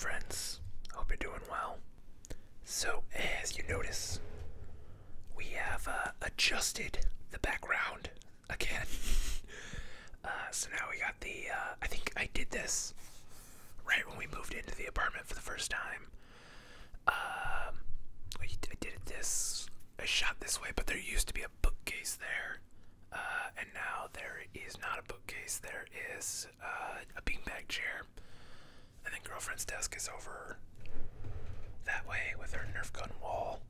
friends. Hope you're doing well. So, as you notice, we have adjusted the background again. So now we got the, I think I did this right when we moved into the apartment for the first time. I did it I shot this way, but there used to be a bookcase there. And now there is not a bookcase, there is a beanbag chair. And then girlfriend's desk is over that way with her Nerf gun wall.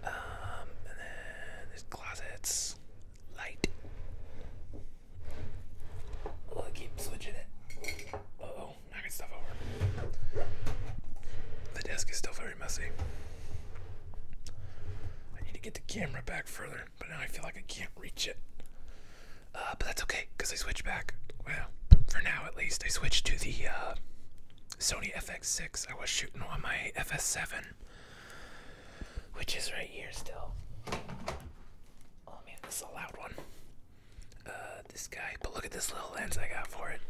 And then there's closets, light. Oh, I keep switching it. Uh-oh, knocking stuff over. The desk is still very messy. I need to get the camera back further, but now I feel like I can't reach it. But that's okay, because I switched back. Well, for now at least, I switched to the Sony FX6. I was shooting on my FS7, which is right here still. Oh man, this is a loud one. This guy, but look at this little lens I got for it.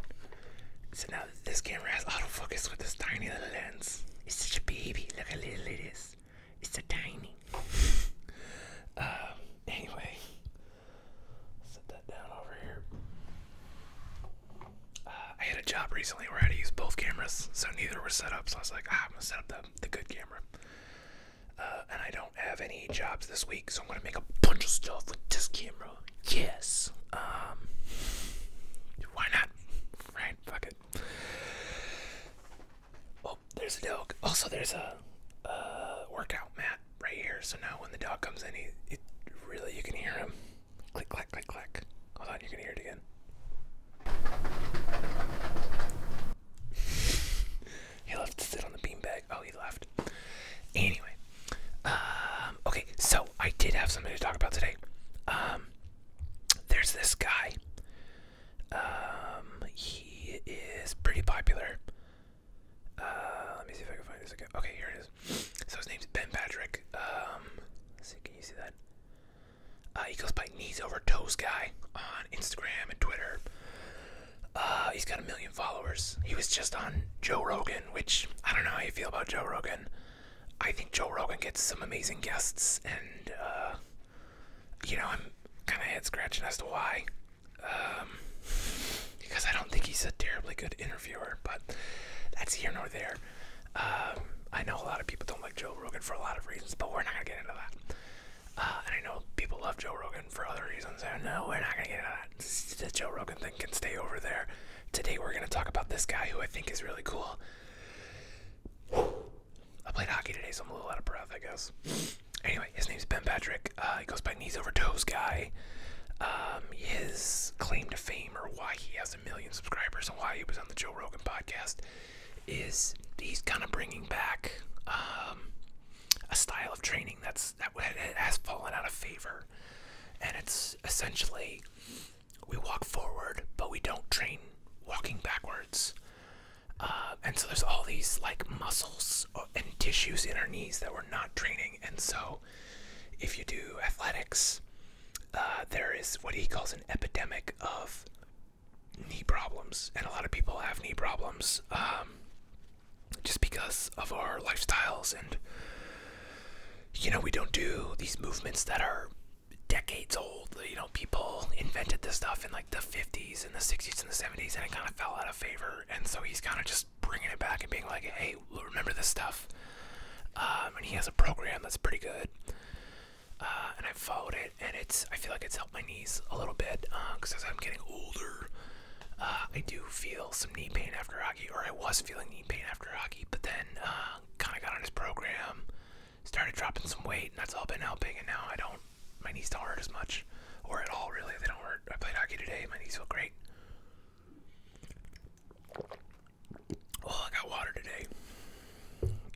So now this camera has autofocus with this tiny little lens. It's such a baby. Look how little it is. It's so tiny. Anyway, set that down over here. I had a job recently where I had to use both cameras, so neither were set up. So I was like, I'm gonna set up the good camera. And I don't have any jobs this week, so I'm gonna make a bunch of stuff with this camera. Yes. Why not? Right? Fuck it. Oh, there's a dog. Also, there's a workout mat right here. So now when the dog comes in, really you can hear him. Click, clack, click, clack. Hold on, you can hear it again. He left to sit on the beanbag. Oh, he left. Anyway, okay, so I did have something to talk about today. There's this guy. He is pretty popular. Let me see if I can find this again. Okay, here it is. So his name's Ben Patrick. Let's see, can you see that? He goes by Knees Over Toes Guy on Instagram and Twitter. He's got 1 million followers. He was just on Joe Rogan, which I don't know how you feel about Joe Rogan. I think Joe Rogan gets some amazing guests, and I'm kind of head scratching as to why. Because I don't think he's a terribly good interviewer, but that's here nor there. I know a lot of people don't like Joe Rogan for a lot of reasons, but we're not gonna get into that. And I know people love Joe Rogan for other reasons, and no, we're not gonna get into that. The Joe Rogan thing can stay over there. Today we're gonna talk about this guy who I think is really cool. I played hockey today, so I'm a little out of breath, I guess. Anyway, his name's Ben Patrick. He goes by Knees Over Toes Guy. His claim to fame, or why he has 1 million subscribers and why he was on the Joe Rogan podcast, is he's kind of bringing back a style of training that has fallen out of favor. And it's essentially, we walk forward, but we don't train walking backwards. And so there's all these like muscles and tissues in our knees that we're not training. And so if you do athletics, there is what he calls an epidemic of knee problems. And a lot of people have knee problems just because of our lifestyles. And, we don't do these movements that are decades old. People invented this stuff in like the 50s and the 60s and the 70s, and it kind of fell out of favor. And so he's kind of just bringing it back and being like, hey, remember this stuff. And he has a program that's pretty good. And I've followed it, and I feel like it's helped my knees a little bit, because as I'm getting older, I do feel some knee pain after hockey, or I was feeling knee pain after hockey, but then kind of got on his program, started dropping some weight, and that's all been helping. And now my knees don't hurt as much, or at all really. They don't hurt. I played hockey today, my knees feel great. Oh, I got water today.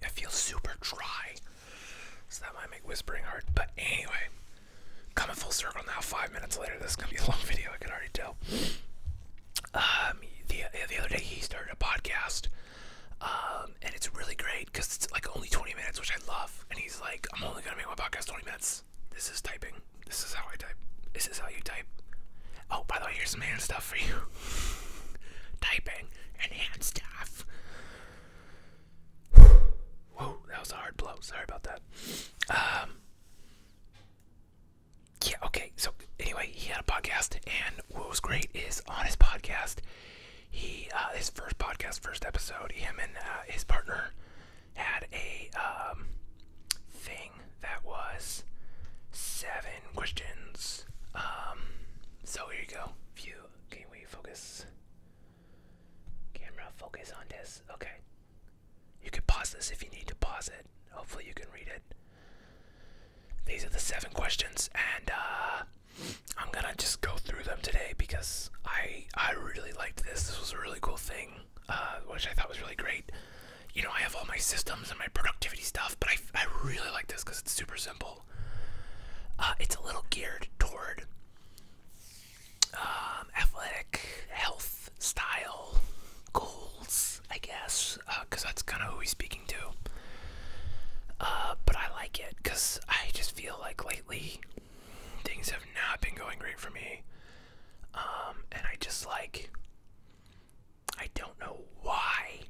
I feel super dry, so that might make whispering hard. But anyway, coming full circle now, 5 minutes later. This is gonna be a long video, I can already tell. The other day he started a podcast, and it's really great because it's like only 20 minutes, which I love. And he's like, I'm only gonna make my podcast 20 minutes. This is typing. This is how I type. This is how you type. Oh, by the way, here's some hand stuff for you. Typing and hand stuff. his first podcast, first episode, him and his partner had a thing that was 7 questions. So here you go. Can we focus? Camera, focus on this. Okay. You can pause this if you need to pause it. Hopefully you can read it. These are the 7 questions, and I'm gonna just go through them today because I really liked this. This was a really cool thing, which I thought was really great. You know, I have all my systems and my productivity stuff, but I really like this because it's super simple. It's a little geared toward athletic, health, style, goals, I guess, because that's kind of who he's speaking to. But I like it because I just feel like lately things have not been going great for me. And I just like, I don't know why,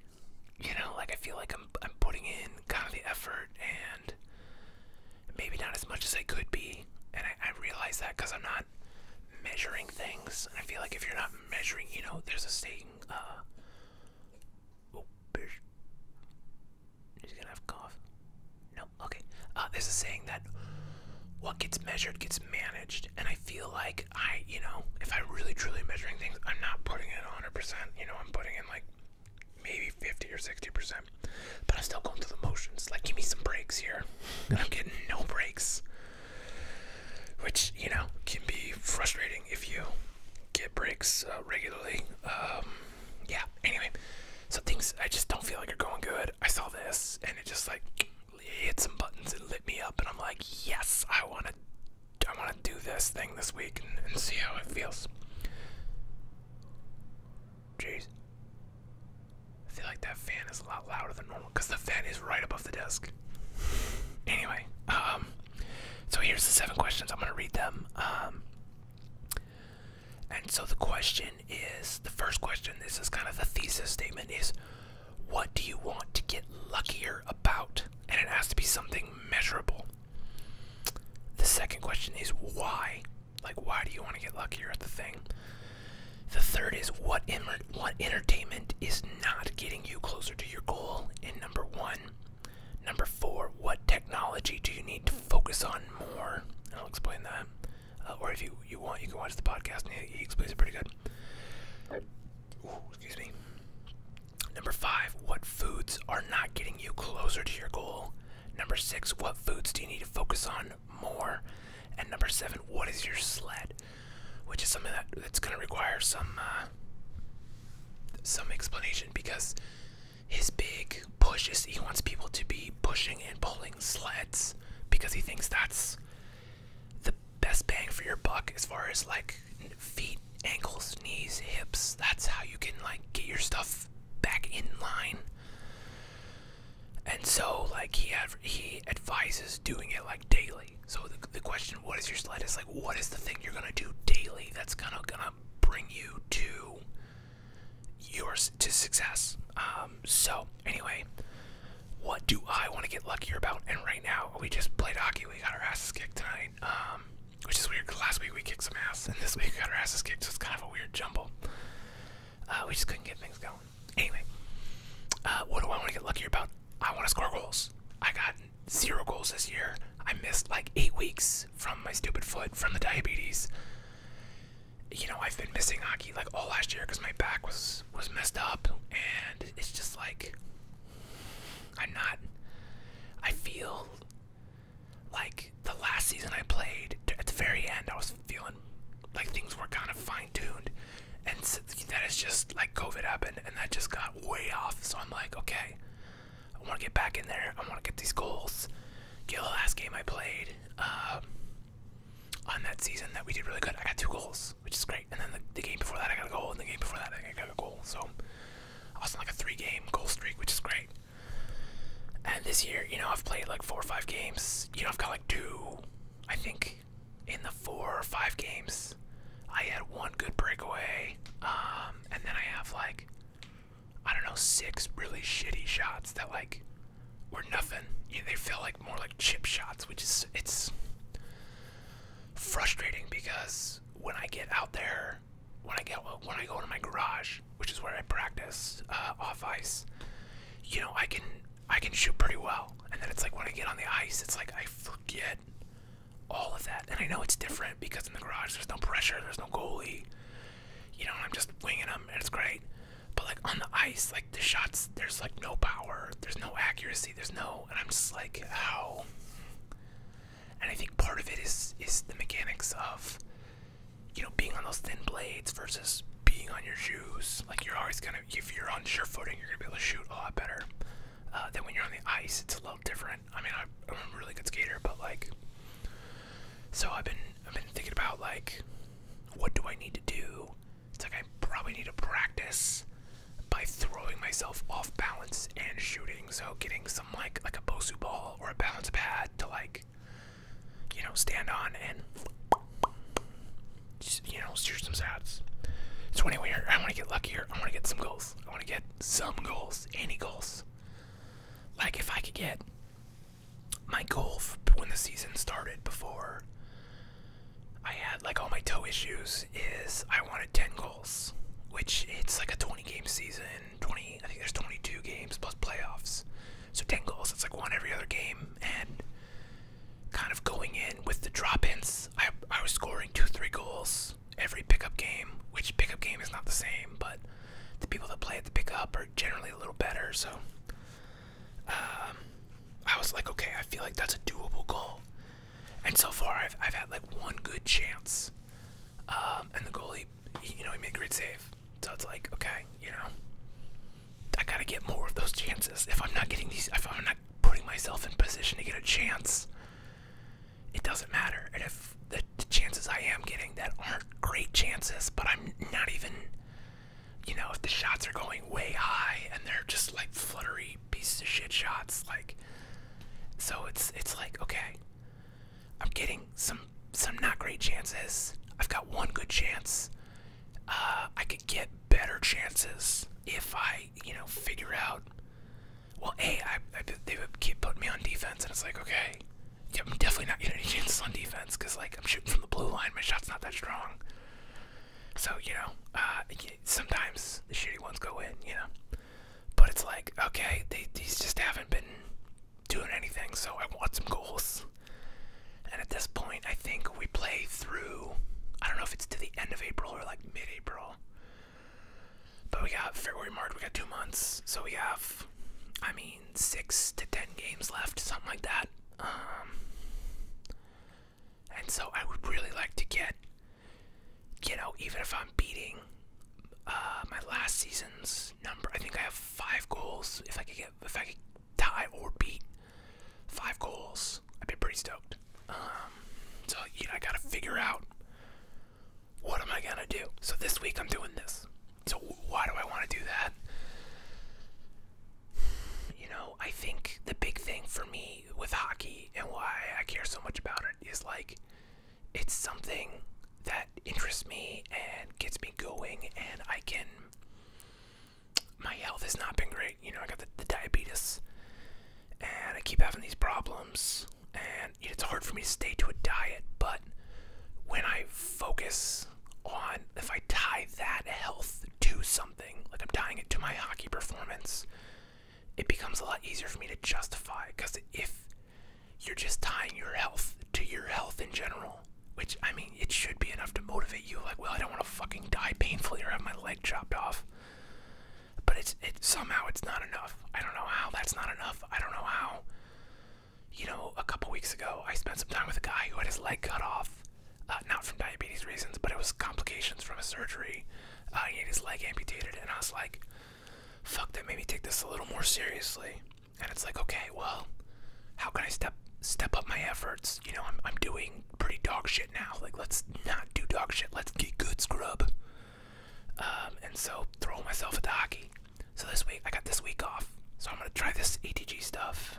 you know, like I feel like I'm putting in kind of the effort and maybe not as much as I could be. And I realize that because I'm not measuring things. And I feel like if you're not measuring, you know, there's a saying, he's gonna have cough. No, okay. There's a saying that what gets measured gets managed, and I feel like you know, if I'm really truly measuring things, I'm not putting in 100%. You know, I'm putting in like maybe 50 or 60%, but I'm still going through the motions. Like, give me some breaks here, and I'm getting no breaks, which, you know, can be frustrating if you get breaks regularly. Yeah. Anyway, so things I just don't feel like are going good. I saw this, and it just like hit some buttons and lit me up, and I'm like, yes, I want to do this thing this week and see how it feels. Jeez, I feel like that fan is a lot louder than normal because the fan is right above the desk. Anyway, so here's the 7 questions. I'm gonna read them. And so the question is, the first question, this is kind of the thesis statement, is what do you want to get luckier about? And it has to be something measurable. The second question is why? Like, why do you want to get luckier at the thing? The third is what entertainment is not getting you closer to your goal in number 1. Number 4, what technology do you need to focus on more? And I'll explain that. Or if you want, you can watch the podcast, and he explains it pretty good. Ooh, excuse me. Number 5, what foods are not getting you closer to your goal? Number 6, what foods do you need to focus on more? And number 7, what is your sled? Which is something that's going to require some explanation, because his big push is he wants people to be pushing and pulling sleds because he thinks that's the best bang for your buck as far as like feet, ankles, knees, hips. That's how you can like get your stuff back in line. And so like he advises doing it like daily. So the question, what is your sled, is like, what is the thing you're gonna do daily that's gonna bring you to success? So anyway, what do I want to get luckier about? And right now, we just played hockey. We got our asses kicked tonight, which is weird because last week we kicked some ass, and this week we got our asses kicked, so it's kind of a weird jumble. We just couldn't get things going. Anyway, what do I want to get luckier about? I want to score goals. I got 0 goals this year. I missed like 8 weeks from my stupid foot from the diabetes. You know, I've been missing hockey like all last year because my back was messed up, and it's just like I feel like the last season I played, at the very end, I was feeling like things were kind of fine-tuned, and that is just like COVID happened, and that just got way off. So I'm like, okay, I want to get back in there. I want to get these goals. Get the last game I played on that season that we did really good. I got 2 goals, which is great. And then the game before that, I got a goal, and the game before that, I got a goal. So I was on like a 3-game goal streak, which is great. And this year, you know, I've played like 4 or 5 games. You know, I've got like 2, I think, in the 4 or 5 games. I had 1 good breakaway, and then I have like, I don't know, 6 really shitty shots that like were nothing. You know, they feel like more like chip shots, which is, it's frustrating because when I get out there, when I go into my garage, which is where I practice, pressure, there's no goalie, you know, and I'm just winging them, and it's great. But like on the ice, like the shots, there's like no power, there's no accuracy, and I'm just like, how? And I think part of it is the mechanics of, you know, being on those thin blades versus being on your shoes. Like you're always gonna, if you're on sure footing, you're gonna be able to shoot a lot better than when you're on the ice. It's a little different. I mean, I'm a really good skater, but like, so I've been thinking about like, what do I need to do? It's like I probably need to practice by throwing myself off balance and shooting. So getting some like a Bosu ball or a balance pad to like, you know, stand on and just, you know, shoot some stats. So anyway, I want to get luckier. I want to get some goals. I want to get some goals, any goals. Like if I could get my goal when the season started, before I had like all my toe issues, is I wanted 10 goals, which it's like a 20 game season. I think there's 22 games plus playoffs. So 10 goals, it's like one every other game. And kind of going in with the drop-ins, I was scoring 2-3 goals every pickup game, which pickup game is not the same, but the people that play at the pickup are generally a little better. So I was like, okay, I feel like that's a doable goal. And so far I've had like one good chance, and the goalie, you know, he made a great save. So it's like, okay, you know, I gotta get more of those chances. If I'm not getting these, if I'm not putting myself in position to get a chance, it doesn't matter. And if the chances I am getting that aren't great chances, but I'm not even, you know, if the shots are going way high and they're just like fluttery pieces of shit shots, like, so it's like, okay, I'm getting some not great chances. I've got one good chance. I could get better chances if I, you know, figure out, well, they would keep putting me on defense, and it's like, okay, yeah, I'm definitely not getting any chances on defense, because, like, I'm shooting from the blue line, my shot's not that strong. So, you know, sometimes the shitty ones go in, you know. But it's like, okay, these just haven't been doing anything, so I want some goals. And at this point, I think we play through, I don't know if it's to the end of April or like mid-April, but we got February, March, we got 2 months, so we have, I mean, 6 to 10 games left, something like that. And so I would really like to get, you know, even if I'm beating my last season's number, I think I have 5 goals. If I could tie or beat 5 goals, I'd be pretty stoked. So, you know, I gotta figure out, what am I gonna do? So this week I'm doing this. So why do I want to do that? You know, I think the big thing for me with hockey and why I care so much about it is like, it's something that interests me and gets me going, and my health has not been great. You know, I got the diabetes, and I keep having these problems, and it's hard for me to stay to a diet, but when I focus on, if I tie that health to something, like I'm tying it to my hockey performance, it becomes a lot easier for me to justify, because if you're just tying your health to your health in general, which, I mean, it should be enough to motivate you, like, well, I don't want to fucking die painfully or have my leg chopped off, but somehow it's not enough. I don't know how that's not enough. I don't know how, you know, a couple weeks ago, I spent some time with a guy who had his leg cut off, not from diabetes reasons, but it was complications from a surgery. He had his leg amputated, and I was like, fuck, that made me take this a little more seriously. And it's like, okay, well, how can I step up my efforts? You know, I'm doing pretty dog shit now. Like, let's not do dog shit. Let's get good scrub. And so throw myself at the hockey. So this week, I got this week off. So I'm gonna try this ATG stuff.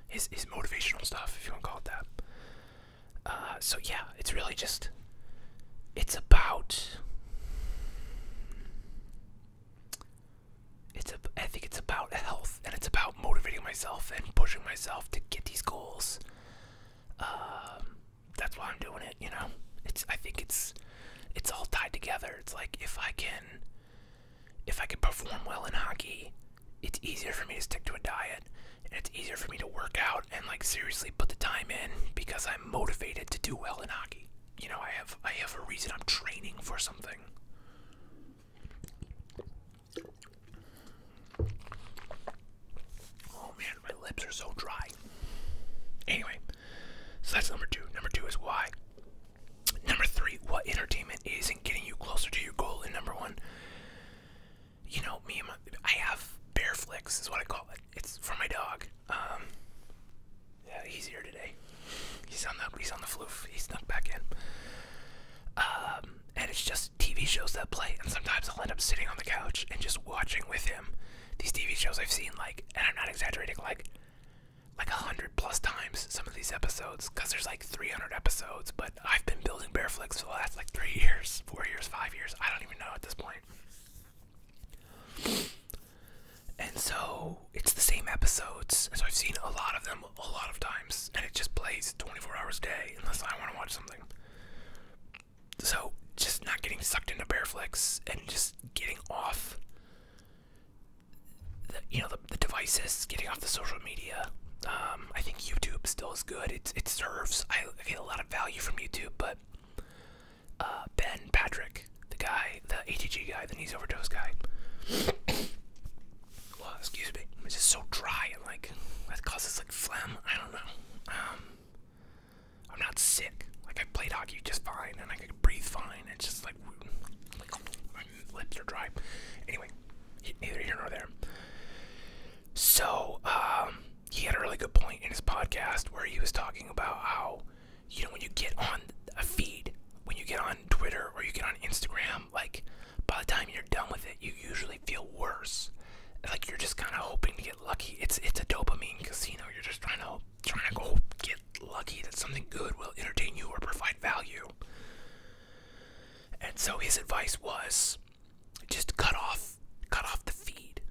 His motivational stuff, if you want to call it that. So yeah, it's really just, I think it's about health, and it's about motivating myself and pushing myself to get these goals. That's why I'm doing it, you know. I think it's all tied together. It's like, if I can perform well in hockey, it's easier for me to stick to a diet, and it's easier for me to work out and like seriously put the time in, because I'm motivated to do well in hockey. you know, I have a reason. I'm training for something. Oh man, my lips are so dry. Anyway, so that's number 2. Number 2 is why. Number 3, what entertainment isn't getting you closer to your goal. And number 1, you know, I have Bear Flicks is what I call it. It's for my dog. Yeah, he's here today. He's on the floof. He snuck back in. And it's just TV shows that play, and sometimes I'll end up sitting on the couch and just watching with him. These TV shows I've seen, like, and I'm not exaggerating, like 100 plus times some of these episodes, because there's like 300 episodes, but I've been building Bear Flicks for the last like 3 years, 4 years, 5 years, I don't even know at this point. And so it's the same episodes, so I've seen a lot of them a lot of times, and it just plays 24 hours a day unless I want to watch something. So just not getting sucked into Bear Flicks and just getting off the devices, getting off the social media. I think YouTube still is good. It serves. I get a lot of value from YouTube, but Ben Patrick, the ATG guy, the knees overdose guy. Well, excuse me. It's just so dry and like that causes like phlegm. I don't know. I'm not sick. Like I played hockey just fine and I could breathe fine. It's just like my lips are dry. Anyway, neither here nor there. So, he had a really good point in his podcast where he was talking about how, you know, when you get on a feed, when you get on Twitter or you get on Instagram, like, by the time you're done with it, you usually feel worse. Like, you're just kind of hoping to get lucky. It's a dopamine casino. You're just trying to go get lucky that something good will entertain you or provide value. And so his advice was, just cut off the feed.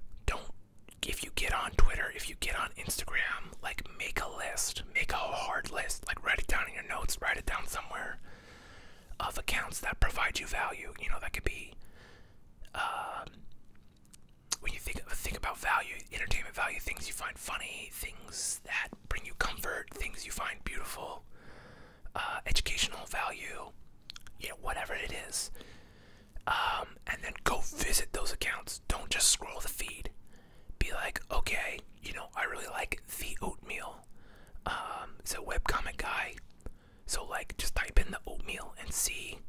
If you get on Twitter, if you get on Instagram, like make a list, make a hard list, like write it down in your notes, write it down somewhere of accounts that provide you value. You know, that could be, when you think about value, entertainment value, things you find funny, things that bring you comfort, things you find beautiful, educational value, you know, whatever it is. And then go visit those accounts. Don't just scroll the feed. Be like, okay, you know, I really like The Oatmeal. It's a webcomic guy. So like, just type in The Oatmeal and see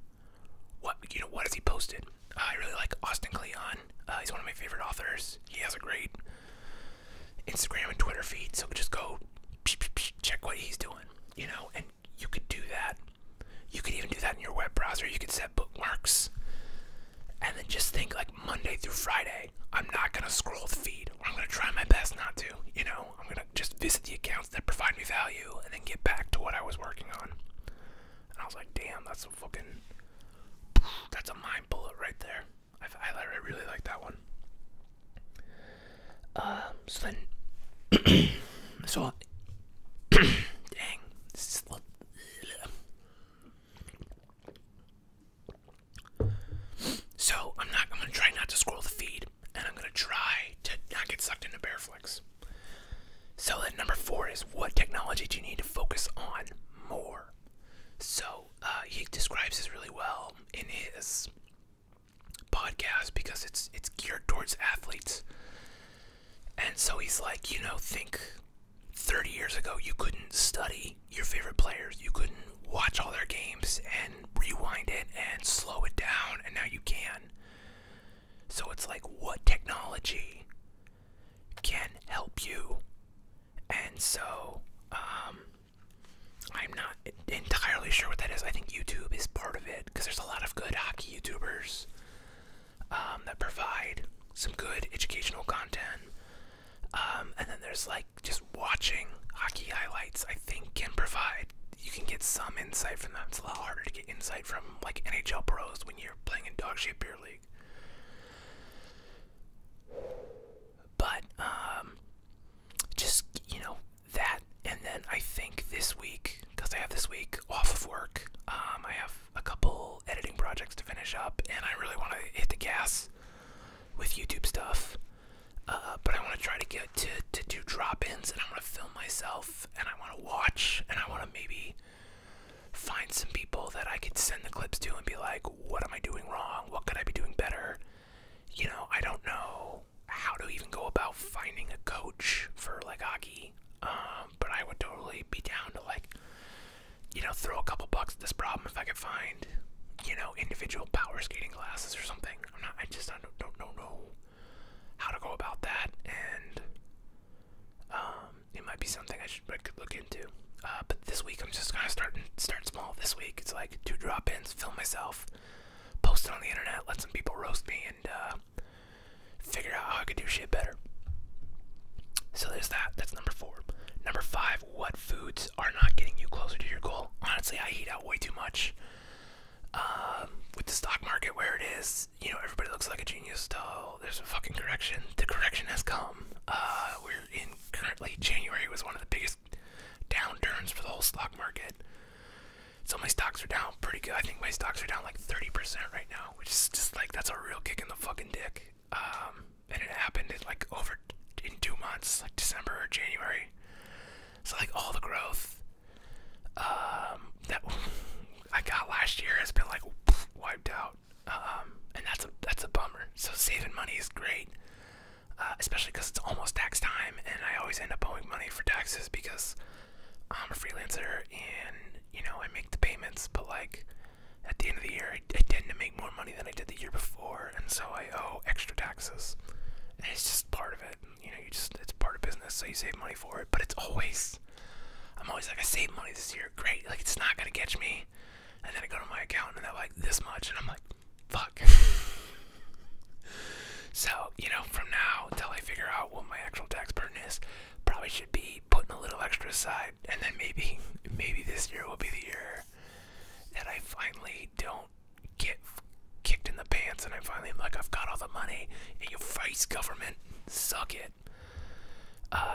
what has he posted. I really like Austin Kleon. He's one of my favorite authors. He has a great Instagram and Twitter feed. So just go check what he's doing, you know, and you could do that. You could even do that in your web browser. You could set bookmarks. And then just think like Monday through Friday, I'm not going to scroll the feed, or I'm going to try my best not to, you know. I'm going to just visit the accounts that provide me value and then get back to what I was working on. And I was like, damn, that's a mind bullet right there. I really like that one. Dang. So I'm going to try not to scroll the feed, and I'm going to try to not get sucked into Bear Flicks. So then number 4 is, what technology do you need to focus on more? So he describes this really well in his podcast because it's geared towards athletes. And so he's like, you know, think 30 years ago you couldn't study your favorite players. You couldn't watch all their games and rewind it and slow it down, and now you can. So it's like, what technology can help you? And so I'm not entirely sure what that is. I think YouTube is part of it, because there's a lot of good hockey YouTubers that provide some good educational content. And then there's like just watching hockey highlights, I think you can get some insight from them. It's a lot harder to get insight from like NHL pros when you're playing in dog shit beer league. But just, you know, that. And then I think this week, because I have this week off of work, I have a couple editing projects to finish up, and I really want to hit the gas with YouTube stuff. But I want to try to get to do drop-ins, and I want to film myself, and I want to watch, and I want to maybe find some people that I could send the clips to and be like, what am I doing wrong? What could I be doing better? You know, I don't know how to even go about finding a coach for like hockey. But I would totally be down to like, you know, throw a couple bucks at this problem if I could find, you know, individual power skating classes or something. I don't know how to go about that, and it might be something I could look into. But this week I'm just gonna start small. This week it's like 2 drop-ins, film myself, post it on the internet, let some people roast me, and figure out how I could do shit better. So there's that. That's number 4. Number 5, what foods are not getting you closer to your goal? Honestly, I eat out way too much. With the stock market where it is, you know, everybody looks like a genius till there's a fucking correction. The correction has come. We're in currently, January was one of the biggest downturns for the whole stock market. So my stocks are down pretty good. I think my stocks are down like 30% right now, which is just like, that's a real kick in the fucking dick. And it happened in 2 months, like December or January. So like all the growth that I got last year has been like wiped out, and that's a bummer. So saving money is great, especially because it's almost tax time, and I always end up owing money for taxes because I'm a freelancer and, you know, I make the payments, but like at the end of the year I tend to make more money than I did the year before, and so I owe extra taxes. And it's just part of it, you know. It's part of business, so you save money for it. But I'm always like, I saved money this year, great. Like, it's not gonna catch me. And then I go to my account and they're like, this much, and I'm like, fuck. So, you know, from now until I figure out what my actual tax burden is, probably should be putting a little extra aside, and then maybe this year will be the year that I finally don't get kicked in the pants, and I finally am like, I've got all the money, and you face government, suck it.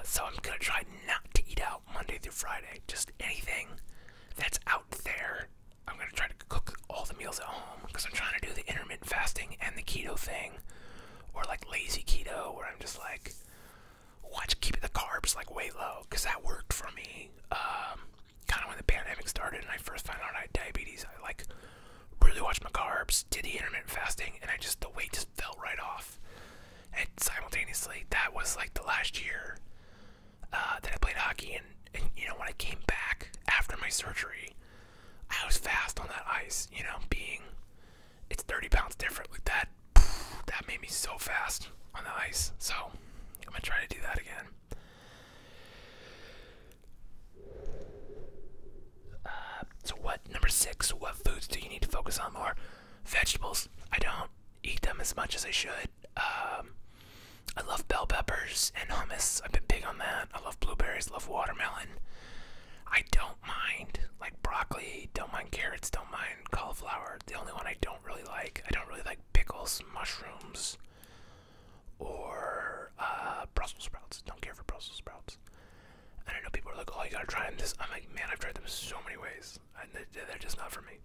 So I'm gonna try not to eat out Monday through Friday. Just anything that's out there. I'm gonna try to cook all the meals at home because I'm trying to do the intermittent fasting and the keto thing, or like lazy keto, where I'm just like, keep the carbs like way low, because that worked for me. Kind of when the pandemic started and I first found out I had diabetes, I like really watched my carbs, did the intermittent fasting, and the weight just fell right off. And simultaneously, that was like the last year that I played hockey, and you know, when I came back after my surgery, I was fast on that ice, you know, it's 30 pounds different. Like that made me so fast on the ice. So I'm gonna try to do that again. So number 6, what foods do you need to focus on more? Vegetables. I don't eat them as much as I should. I love bell peppers and hummus. I've been big on that. I love blueberries, love watermelon. I don't mind like broccoli, don't mind carrots, don't mind cauliflower. The only one I don't really like pickles, mushrooms, or Brussels sprouts. Don't care for Brussels sprouts. And I know people are like, oh, you gotta try them this. I'm like, man, I've tried them so many ways, and they're just not for me.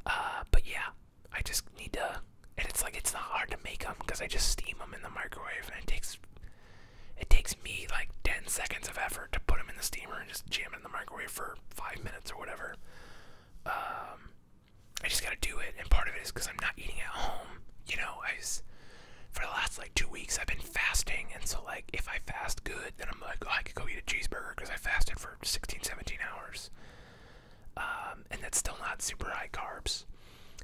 But yeah, I just need to, and it's like, it's not hard to make them because I just steam them in the microwave, and it takes me like 10 seconds of effort to put them in the steamer and just jam it in the microwave for 5 minutes or whatever. I just gotta do it, and part of it is because I'm not eating at home. You know, for the last like 2 weeks I've been fasting, and so like if I fast good, then I'm like, oh, I could go eat a cheeseburger because I fasted for 16-17 hours. And that's still not super high carbs,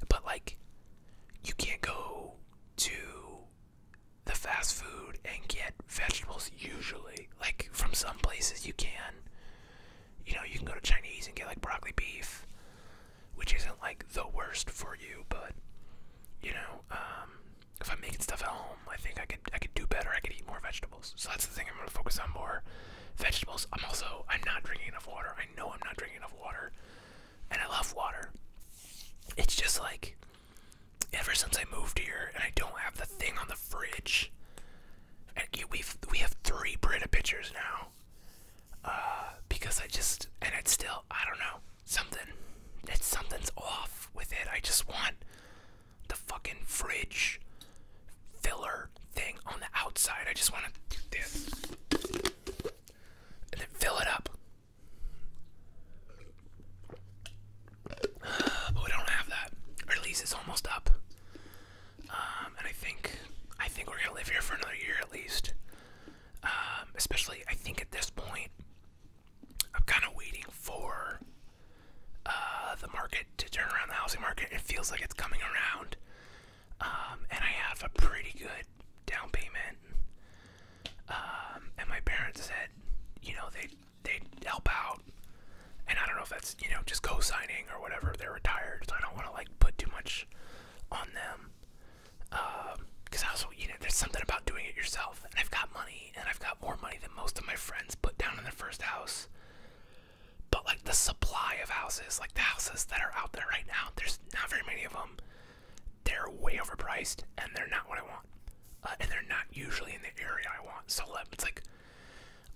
but like, you can't go to the fast food and get vegetables usually. Like, from some places you can. You know, you can go to Chinese and get like broccoli beef, which isn't like the worst for you, but you know, if I'm making stuff at home, I think I could do better. I could eat more vegetables. So that's the thing I'm gonna focus on more. Vegetables. I'm not drinking enough water. I know I'm not drinking enough water. And I love water. It's just like, ever since I moved here and I don't have the thing on the fridge, and we have 3 Brita pitchers now, because it's still, I don't know, something's off with it. I just want the fucking fridge filler thing on the outside. I just want to do this and then fill it up. coming around, and I have a pretty good down payment. And my parents said, they'd help out. And I don't know if that's, just co-signing or whatever. They're retired, so I don't want to, put too much on them. Because also, there's something about doing it yourself. And I've got money, and I've got more money than most of my friends put down in their first house. But, the supply of houses, the houses that are out there right now, there's not very many of them. They're way overpriced, and they're not what I want. And they're not usually in the area I want. So, it's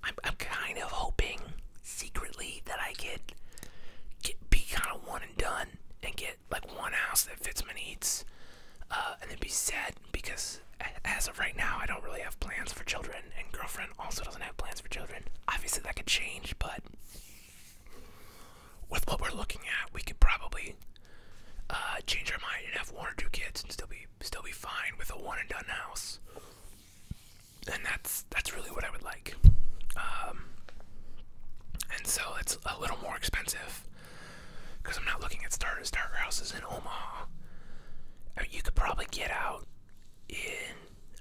I'm kind of hoping secretly that I could be kind of one and done and get one house that fits my needs, and then be set, because as of right now I don't really have plans for children, and girlfriend also doesn't have plans for children. Obviously that could change, but with what we're looking at, we could probably change our mind and have 1 or 2 kids and still be fine with a one and done house. And that's really what I would like. And so it's a little more expensive because I'm not looking at starter houses in Omaha. I mean, you could probably get out in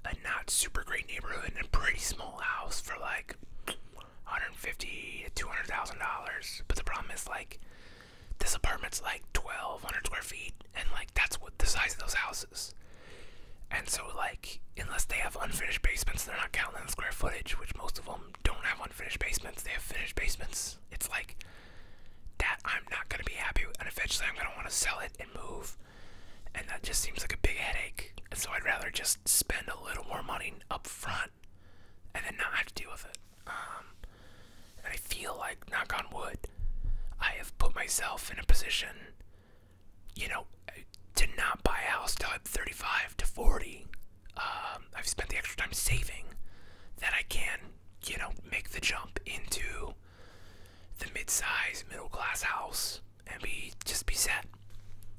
a not super great neighborhood in a pretty small house for $150,000 to $200,000. But the problem is this apartment's 1,200 square feet, and that's what the size of those houses. And so unless they have unfinished basements, they're not counting the square footage, which most of them don't have unfinished basements. They have finished basements. It's that I'm not going to be happy with, and eventually I'm going to want to sell it and move, and that just seems like a big headache. And so I'd rather just spend a little more money up front and then not have to deal with it. And I feel knock on wood, I have put myself in a position, to not buy a house till I'm 35 to 40. I've spent the extra time saving that I can, make the jump into the mid-size, middle-class house and be set.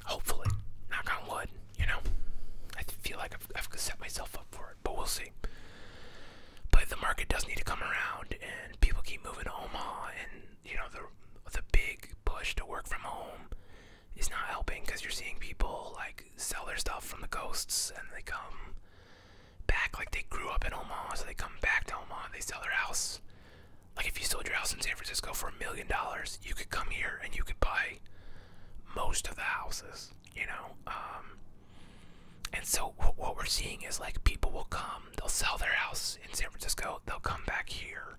Hopefully, knock on wood. I feel like I've set myself up for it, but we'll see. But the market does need to come around, and people keep moving to Omaha, and the big push to work from home is not helping, because you're seeing people sell their stuff from the coasts, and they come back they grew up in Omaha, so they come back to Omaha and they sell their house. If you sold your house in San Francisco for $1 million, you could come here and you could buy most of the houses, and so what we're seeing is people will come, they'll sell their house in San Francisco, they'll come back here,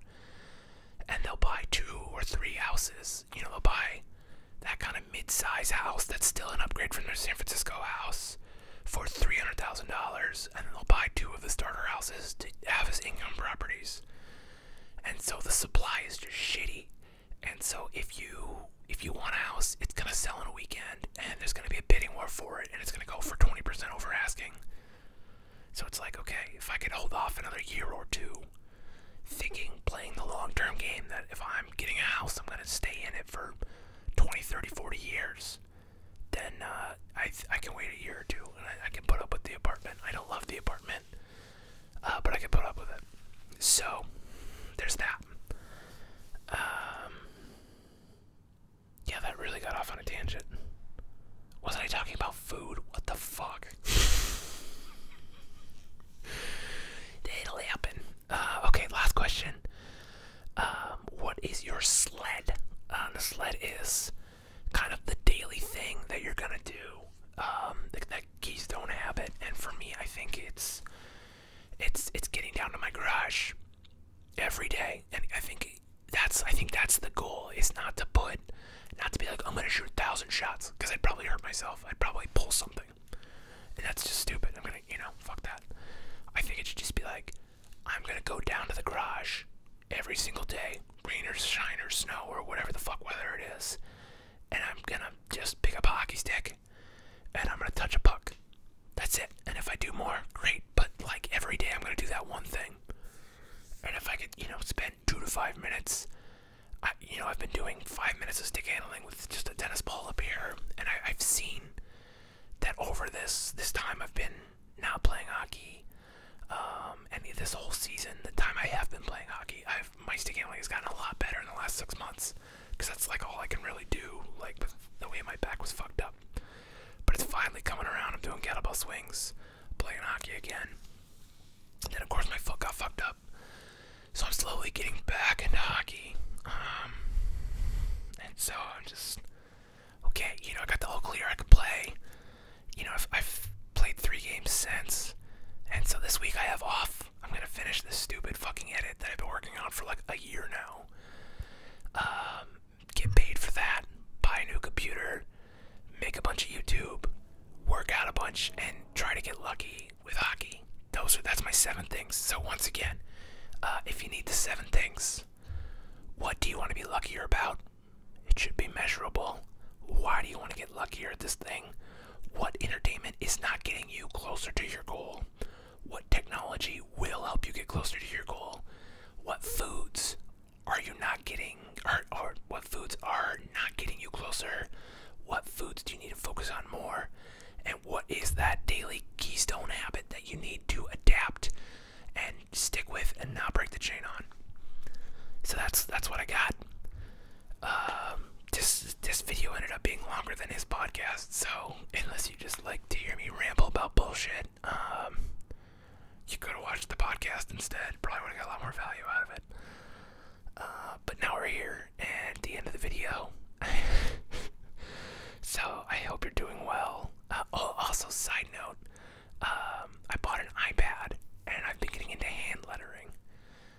and they'll buy 2 or 3 houses. They'll buy that kind of mid-size house that's still an upgrade from their San Francisco house for $300,000, and then they'll buy 2 of the starter houses to have as income properties. And so the supply is just shitty. And so if you want a house, it's gonna sell in a weekend, and there's gonna be a bidding war for it, and it's gonna go for 20% over asking. So it's okay, if I could hold off another year or 2, playing the long-term game, that if I'm getting a house, I'm gonna stay in it for 20, 30, 40 years, then I can wait a year or 2, and I can put up with the apartment. I don't love the apartment, but I can put up with it. So there's that. Yeah, that really got off on a tangent. Wasn't I talking about food? What the fuck? It'll happen. Okay, last question. What is your sled? The sled is kind of the daily thing that you're gonna do. That keystone habit, and for me, I think it's getting down to my garage every day, and I think that's the goal. Is not to be I'm gonna shoot 1,000 shots, because I'd probably hurt myself. I'd probably pull something, and that's just stupid. I'm gonna, fuck that. I think it should just be I'm gonna go down to the garage every single day, rain or shine or snow or whatever the fuck weather it is, and I'm gonna just pick up a hockey stick, and I'm gonna touch a puck. That's it. And if I do more, great. But every day, I'm gonna do that one thing. And if I could, spend 2 to 5 minutes, I've been doing 5 minutes of stick handling with just a tennis ball up here, and I've seen that over this time I've been not playing hockey, and this whole season, the time I have been playing hockey, my stick handling has gotten a lot better in the last 6 months, because that's all I can really do, with the way my back was fucked up. But it's finally coming around. again. And then of course my foot got fucked up. So I'm slowly getting back into hockey. And so I'm just, okay, you know, I got the all clear, I could play. You know, I've played 3 games since. And so this week I have off. I'm gonna finish this stupid fucking edit that I've been working on for like a year now. Get paid for that, buy a new computer, make a bunch of YouTube, work out a bunch, and try to get lucky with hockey. That's my 7 things. So once again, if you need the 7 things, what do you want to be luckier about? It should be measurable. Why do you want to get luckier at this thing? What entertainment is not getting you closer to your goal? What technology will help you get closer to your goal? What foods are you not getting, or what foods are not getting you closer? What foods do you need to focus on more? And what is that daily keystone habit that you need to adapt and stick with and not break the chain on? So that's what I got. This video ended up being longer than his podcast, so unless you just like to hear me ramble about bullshit, you could have watched the podcast instead. Probably would have got a lot more value out of it. But now we're here, and at the end of the video. So I hope you're doing well. Also, side note, I bought an iPad, and I've been getting into hand lettering.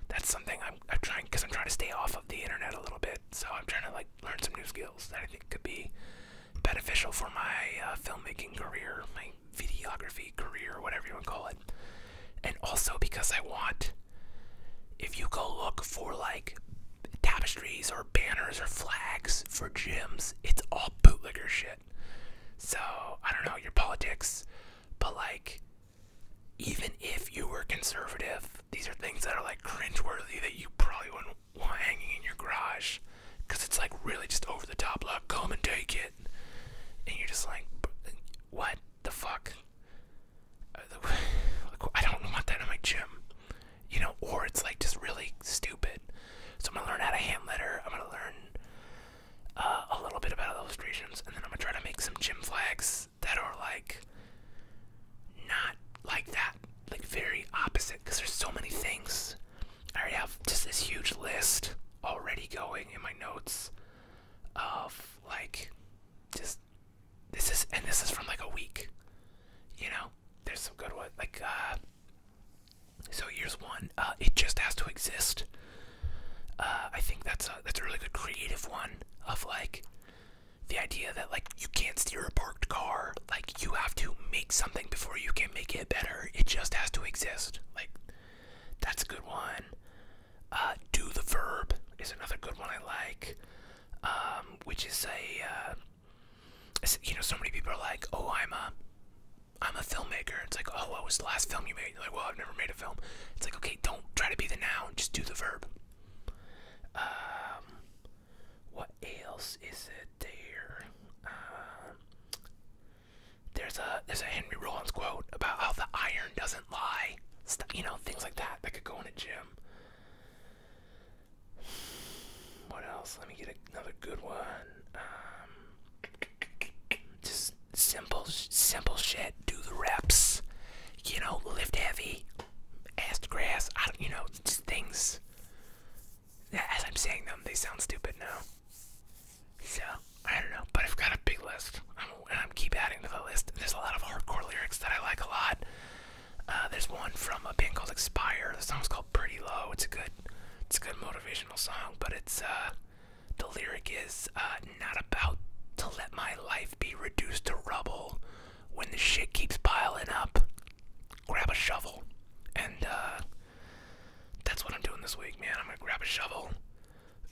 That's something I'm trying, because I'm trying to stay off of the internet a little bit. So I'm trying to like learn some new skills that I think could be beneficial for my filmmaking career, my videography career, whatever you want to call it. And also because I want, if you go look for like tapestries or banners or flags for gyms, it's all bootlegger shit. So I don't know your politics, but like, even if you were conservative, these are things that are like cringeworthy that you probably wouldn't want hanging in your garage, because it's like really just over the top, like come and take it, and you're just like, what the fuck? I don't want that in my gym, you know, or it's like just really stupid. So I'm gonna learn how to hand letter. I'm gonna learn a little bit about illustrations, and then I'm gonna try to make some gym flags that are like not like that, like very opposite, because there's so many things. I already have just this huge list already going in my notes of like just this is from like a week, you know. There's some good ones like so here's one. It just has to exist. I think that's a really good creative one, of like the idea that like you can't steer a parked car, like you have to make something before you can make it better. It just has to exist. Like, that's a good one. Do the verb is another good one I like, which is you know, so many people are like, oh, I'm a filmmaker. It's like, oh, what was the last film you made? You're like, well, I've never made a film. It's like, okay, don't try to be the noun, just do the verb. What else is it there? There's a Henry Rollins quote about how the iron doesn't lie. You know, things like that could go in a gym. What else? Let me get another good one. Just simple shit. Do the reps. You know, lift heavy. Ass to grass. You know, just things. As I'm saying them, they sound stupid now. So, I don't know. But I've got a big list. I'm keep adding to the list. There's a lot of hardcore lyrics that I like a lot. There's one from a band called Expire. The song's called Pretty Low. It's a good motivational song, but it's the lyric is not about to let my life be reduced to rubble. When the shit keeps piling up, grab a shovel. And that's what I'm doing this week, man. I'm gonna grab a shovel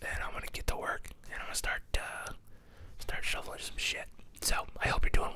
and I'm gonna get to work and I'm gonna start shoveling some shit. So I hope you're doing